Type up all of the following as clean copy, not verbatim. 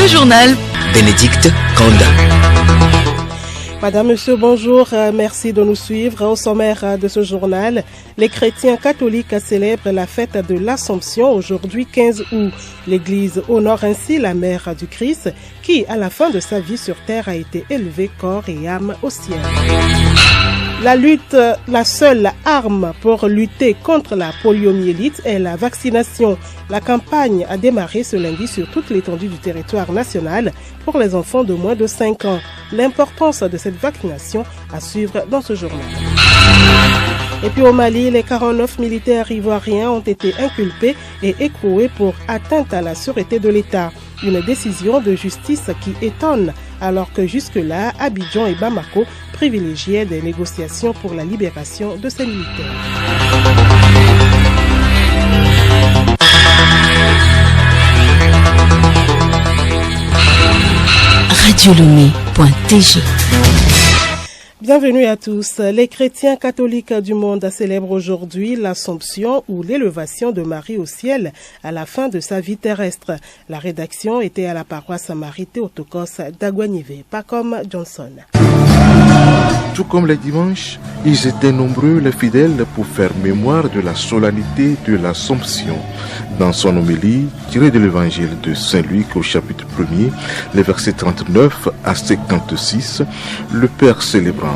Le journal Bénédicte Kanda. Madame, Monsieur, bonjour. Merci de nous suivre. Au sommaire de ce journal, les chrétiens catholiques célèbrent la fête de l'Assomption aujourd'hui 15 août. L'Église honore ainsi la mère du Christ qui, à la fin de sa vie sur terre, a été élevée corps et âme au ciel. La seule arme pour lutter contre la poliomyélite est la vaccination. La campagne a démarré ce lundi sur toute l'étendue du territoire national pour les enfants de moins de 5 ans. L'importance de cette vaccination à suivre dans ce journal. Et puis au Mali, les 49 militaires ivoiriens ont été inculpés et écroués pour atteinte à la sûreté de l'État. Une décision de justice qui étonne alors que jusque-là, Abidjan et Bamako privilégiaient des négociations pour la libération de ces militaires. radiolomé.tg. Bienvenue à tous. Les chrétiens catholiques du monde célèbrent aujourd'hui l'Assomption ou l'élévation de Marie au ciel à la fin de sa vie terrestre. La rédaction était à la paroisse Marie-Théotokos d'Aguanivé, pas comme Johnson. Tout comme les dimanches, ils étaient nombreux les fidèles pour faire mémoire de la solennité de l'Assomption. Dans son homélie, tirée de l'évangile de Saint-Luc au chapitre 1er, les versets 39 à 56, le Père célébrant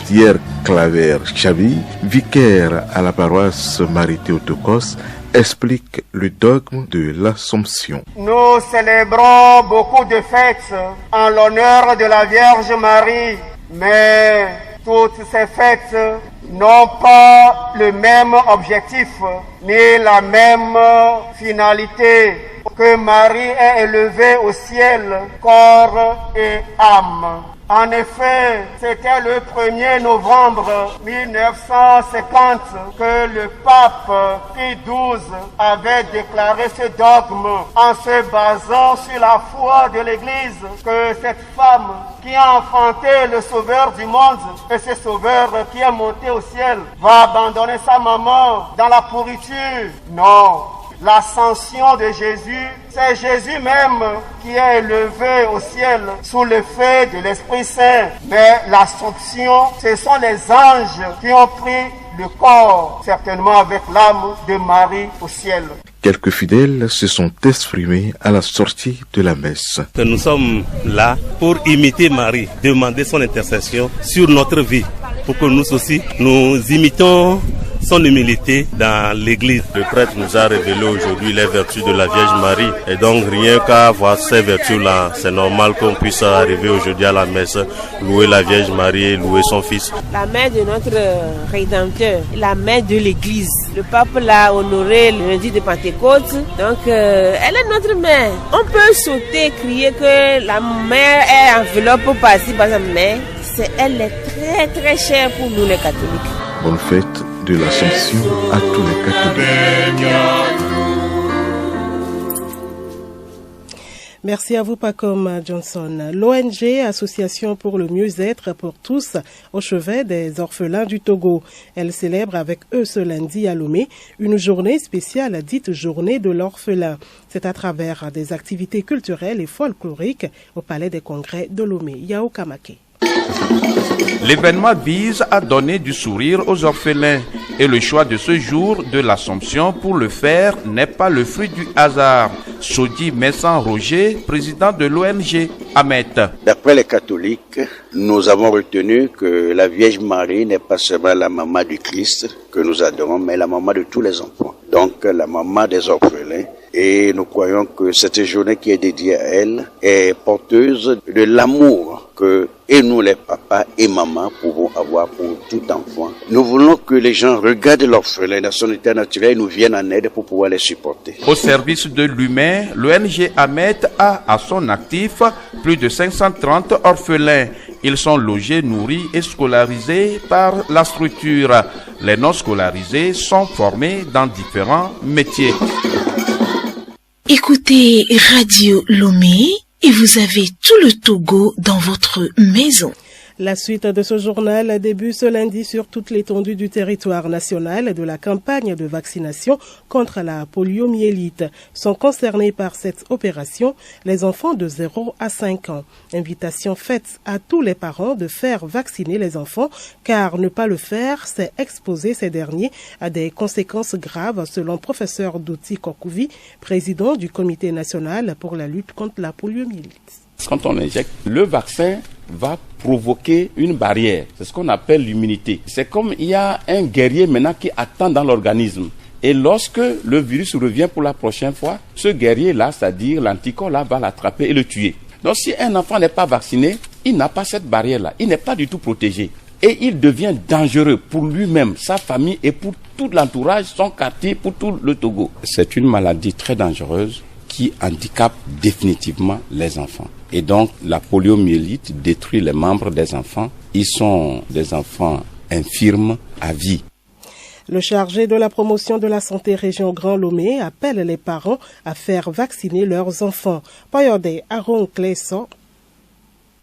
Pierre Claver-Chavi, vicaire à la paroisse Marie-Théotokos, explique le dogme de l'Assomption. Nous célébrons beaucoup de fêtes en l'honneur de la Vierge Marie, mais toutes ces fêtes n'ont pas le même objectif ni la même finalité. Que Marie est élevée au ciel, corps et âme. En effet, c'était le 1er novembre 1950 que le pape Pie XII avait déclaré ce dogme en se basant sur la foi de l'Église que cette femme qui a enfanté le sauveur du monde et ce sauveur qui est monté au ciel va abandonner sa maman dans la pourriture. Non. L'ascension de Jésus, c'est Jésus même qui est élevé au ciel sous l'effet de l'Esprit Saint. Mais l'Assomption, ce sont les anges qui ont pris le corps, certainement avec l'âme de Marie au ciel. Quelques fidèles se sont exprimés à la sortie de la messe. Nous sommes là pour imiter Marie, demander son intercession sur notre vie, pour que nous aussi, nous imitons son humilité dans l'église. Le prêtre nous a révélé aujourd'hui les vertus de la Vierge Marie. Et donc rien qu'à voir ces vertus-là, c'est normal qu'on puisse arriver aujourd'hui à la messe, louer la Vierge Marie et louer son Fils. La mère de notre Rédempteur, la mère de l'église. Le pape l'a honorée le lundi de Pentecôte. Donc elle est notre mère. On peut sauter, crier que la mère est enveloppe par-ci, par-là, mais elle est très très chère pour nous les catholiques. Bonne fête de l'Assomption à tous les catholiques. Merci à vous, Pacom Johnson. L'ONG Association pour le mieux-être pour tous au chevet des orphelins du Togo. Elle célèbre avec eux ce lundi à Lomé une journée spéciale dite Journée de l'orphelin. C'est à travers des activités culturelles et folkloriques au Palais des Congrès de Lomé. Yao Kamake. L'événement vise à donner du sourire aux orphelins et le choix de ce jour de l'Assomption pour le faire n'est pas le fruit du hasard. Sodi Messan Roger, président de l'ONG Amet. D'après les catholiques, nous avons retenu que la Vierge Marie n'est pas seulement la maman du Christ que nous adorons, mais la maman de tous les enfants. Donc la maman des orphelins. Et nous croyons que cette journée qui est dédiée à elle est porteuse de l'amour que et nous les papas et mamans pouvons avoir pour tout enfant. Nous voulons que les gens regardent l'orphelin dans son état naturel et nous viennent en aide pour pouvoir les supporter. Au service de l'humain, l'ONG Amet a à son actif plus de 530 orphelins. Ils sont logés, nourris et scolarisés par la structure. Les non scolarisés sont formés dans différents métiers. Écoutez Radio Lomé et vous avez tout le Togo dans votre maison. La suite de ce journal débute ce lundi sur toute l'étendue du territoire national de la campagne de vaccination contre la poliomyélite. Sont concernés par cette opération les enfants de 0 à 5 ans. Invitation faite à tous les parents de faire vacciner les enfants car ne pas le faire, c'est exposer ces derniers à des conséquences graves selon professeur Douti Kokouvi, président du comité national pour la lutte contre la poliomyélite. Quand on injecte, le vaccin va provoquer une barrière. C'est ce qu'on appelle l'immunité. C'est comme il y a un guerrier maintenant qui attend dans l'organisme. Et lorsque le virus revient pour la prochaine fois, ce guerrier-là, c'est-à-dire l'anticorps-là, va l'attraper et le tuer. Donc si un enfant n'est pas vacciné, il n'a pas cette barrière-là. Il n'est pas du tout protégé. Et il devient dangereux pour lui-même, sa famille et pour tout l'entourage, son quartier, pour tout le Togo. C'est une maladie très dangereuse qui handicape définitivement les enfants. Et donc, la poliomyélite détruit les membres des enfants. Ils sont des enfants infirmes à vie. Le chargé de la promotion de la santé région Grand Lomé appelle les parents à faire vacciner leurs enfants. Payode Aron Clesson.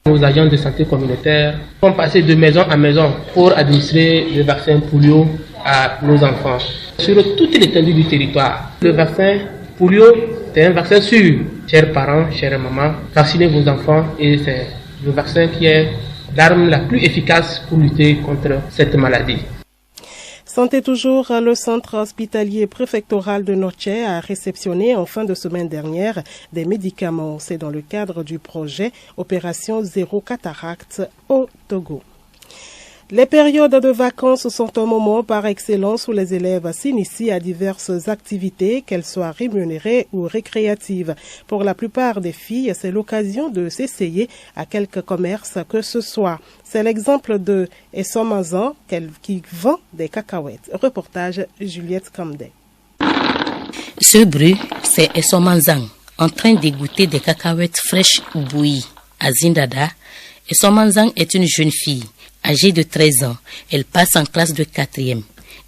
Nos agents de santé communautaire vont passer de maison à maison pour administrer le vaccin polio à nos enfants. Sur toute l'étendue du territoire, le vaccin polio, c'est un vaccin sûr. Chers parents, chères mamans, vaccinez vos enfants et c'est le vaccin qui est l'arme la plus efficace pour lutter contre cette maladie. Santé toujours, le centre hospitalier préfectoral de Noche a réceptionné en fin de semaine dernière des médicaments. C'est dans le cadre du projet Opération Zéro Cataracte au Togo. Les périodes de vacances sont un moment par excellence où les élèves s'initient à diverses activités, qu'elles soient rémunérées ou récréatives. Pour la plupart des filles, c'est l'occasion de s'essayer à quelque commerce que ce soit. C'est l'exemple de Essomazan qui vend des cacahuètes. Reportage Juliette Kamdé. Ce bruit, c'est Essomazan en train d'égoutter des cacahuètes fraîches ou bouillies. À Zindada, Essomazan est une jeune fille. Âgée de 13 ans, elle passe en classe de 4e.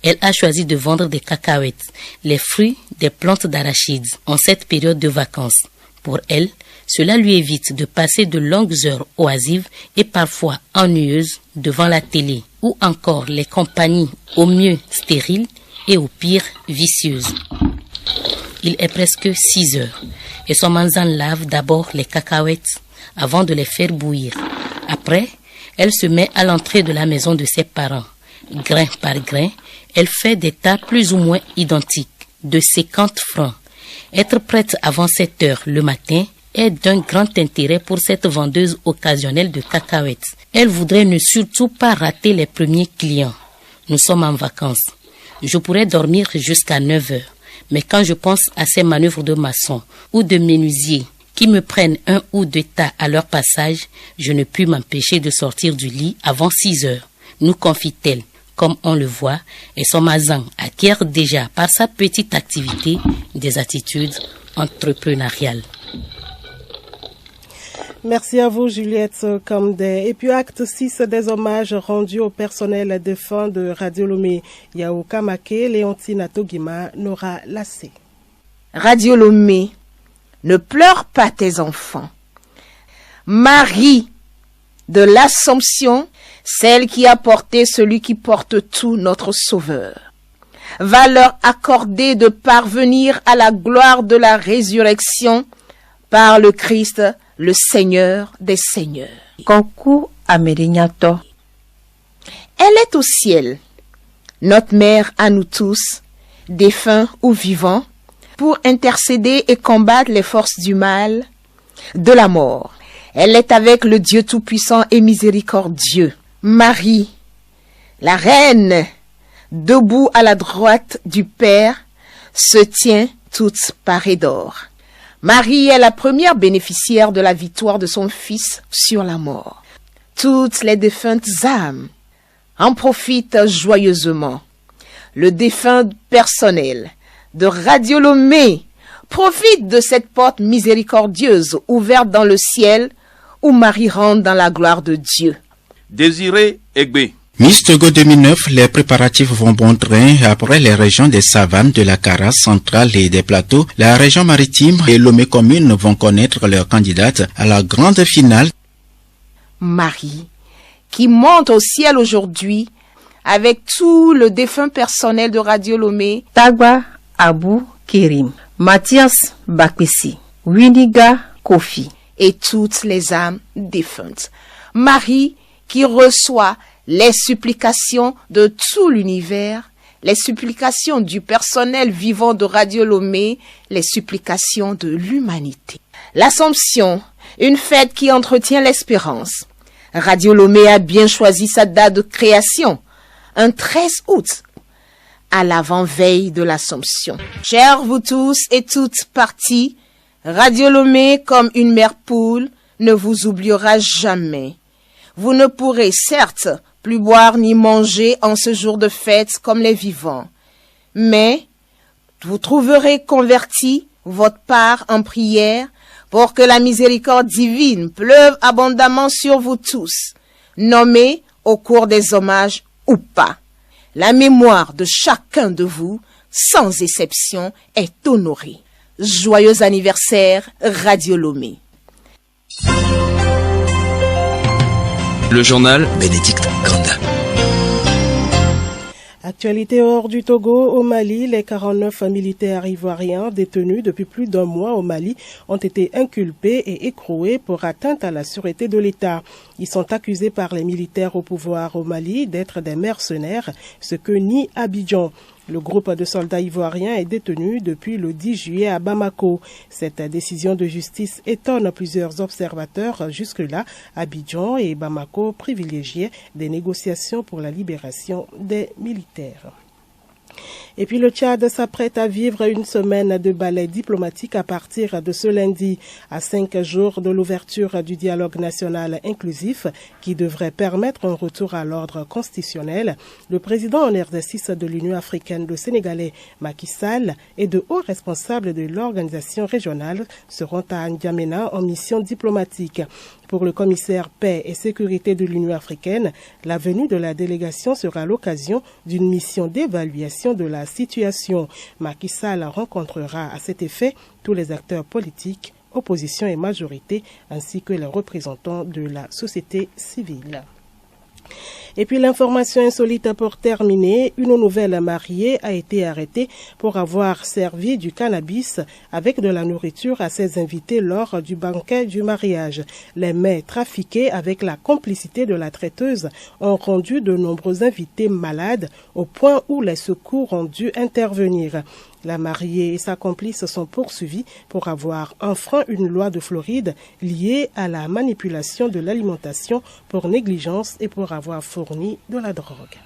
Elle a choisi de vendre des cacahuètes, les fruits des plantes d'arachides, en cette période de vacances. Pour elle, cela lui évite de passer de longues heures oisives et parfois ennuyeuses devant la télé, ou encore les compagnies au mieux stériles et au pire vicieuses. Il est presque 6 heures et son manzan lave d'abord les cacahuètes avant de les faire bouillir. Après, elle se met à l'entrée de la maison de ses parents. Grain par grain, elle fait des tas plus ou moins identiques, de 50 francs. Être prête avant 7 heures le matin est d'un grand intérêt pour cette vendeuse occasionnelle de cacahuètes. Elle voudrait ne surtout pas rater les premiers clients. Nous sommes en vacances. Je pourrais dormir jusqu'à 9 heures. Mais quand je pense à ces manœuvres de maçon ou de menuisier qui me prennent 1 ou 2 tas à leur passage, je ne puis m'empêcher de sortir du lit avant 6 heures. Nous confie-t-elle. Comme on le voit, et son mazan acquiert déjà par sa petite activité des attitudes entrepreneuriales. Merci à vous Juliette Kamdé. Et puis acte 6 des hommages rendus au personnel défunt de Radio Lomé. Yao Kamake, Léontine Togima, Nora Lassé. Radio Lomé, ne pleure pas tes enfants. Marie de l'Assomption, celle qui a porté celui qui porte tout, notre Sauveur, va leur accorder de parvenir à la gloire de la résurrection par le Christ, le Seigneur des Seigneurs. Konku Amerignato. Elle est au ciel, notre mère à nous tous, défunts ou vivants, pour intercéder et combattre les forces du mal, de la mort. Elle est avec le Dieu tout-puissant et miséricordieux. Marie, la reine, debout à la droite du Père, se tient toute parée d'or. Marie est la première bénéficiaire de la victoire de son Fils sur la mort. Toutes les défuntes âmes en profitent joyeusement. Le défunt personnel de Radio Lomé profite de cette porte miséricordieuse ouverte dans le ciel où Marie rentre dans la gloire de Dieu. Désiré Egbe. Miss Togo 2009, les préparatifs vont bon train. Après les régions des savanes, de la Carasse centrale et des plateaux, la région maritime et Lomé commune vont connaître leurs candidates à la grande finale. Marie, qui monte au ciel aujourd'hui avec tout le défunt personnel de Radio Lomé. Tagba Abou Kérim, Mathias Bakwesi, Winiga Kofi et toutes les âmes défuntes. Marie qui reçoit les supplications de tout l'univers, les supplications du personnel vivant de Radio Lomé, les supplications de l'humanité. L'Assomption, une fête qui entretient l'espérance. Radio Lomé a bien choisi sa date de création, un 13 août, à l'avant-veille de l'Assomption. Chers vous tous et toutes partis, Radio Lomé, comme une mère poule, ne vous oubliera jamais. Vous ne pourrez certes plus boire ni manger en ce jour de fête comme les vivants, mais vous trouverez converti votre part en prière pour que la miséricorde divine pleuve abondamment sur vous tous, nommés au cours des hommages ou pas. La mémoire de chacun de vous, sans exception, est honorée. Joyeux anniversaire, Radio Lomé. Le journal Bénédicte Kanda. Actualité hors du Togo, au Mali, les 49 militaires ivoiriens détenus depuis plus d'un mois au Mali ont été inculpés et écroués pour atteinte à la sûreté de l'État. Ils sont accusés par les militaires au pouvoir au Mali d'être des mercenaires, ce que nie Abidjan. Le groupe de soldats ivoiriens est détenu depuis le 10 juillet à Bamako. Cette décision de justice étonne plusieurs observateurs. Jusque-là, Abidjan et Bamako privilégiaient des négociations pour la libération des militaires. Et puis le Tchad s'apprête à vivre une semaine de ballet diplomatique à partir de ce lundi, à 5 jours de l'ouverture du dialogue national inclusif qui devrait permettre un retour à l'ordre constitutionnel. Le président en exercice de l'Union africaine, le Sénégalais Macky Sall, et de hauts responsables de l'organisation régionale seront à N'Djamena en mission diplomatique. Pour le commissaire paix et sécurité de l'Union africaine, la venue de la délégation sera l'occasion d'une mission d'évaluation de la situation. Macky Sall rencontrera à cet effet tous les acteurs politiques, opposition et majorité, ainsi que les représentants de la société civile. Et puis l'information insolite pour terminer, une nouvelle mariée a été arrêtée pour avoir servi du cannabis avec de la nourriture à ses invités lors du banquet du mariage. Les mets trafiqués avec la complicité de la traiteuse ont rendu de nombreux invités malades au point où les secours ont dû intervenir. La mariée et sa complice sont poursuivis pour avoir enfreint une loi de Floride liée à la manipulation de l'alimentation pour négligence et pour avoir fourni de la drogue.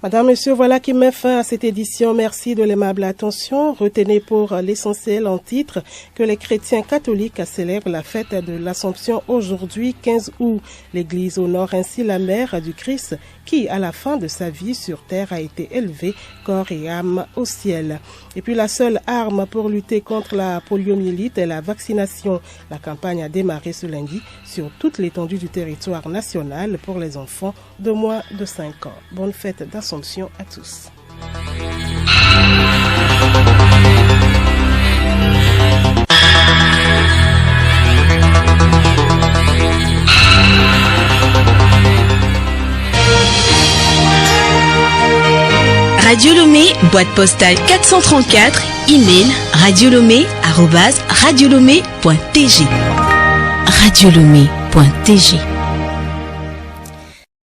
Madame, Monsieur, voilà qui met fin à cette édition. Merci de l'aimable attention. Retenez pour l'essentiel en titre que les chrétiens catholiques célèbrent la fête de l'Assomption aujourd'hui, 15 août. L'Église honore ainsi la mère du Christ qui, à la fin de sa vie sur terre, a été élevée, corps et âme, au ciel. Et puis la seule arme pour lutter contre la poliomyélite est la vaccination. La campagne a démarré ce lundi sur toute l'étendue du territoire national pour les enfants de moins de 5 ans. Bonne fête d'Assomption à tous. Radio Lomé, boîte postale 434, email radiolomé@radiolomé.tg. radiolomé.tg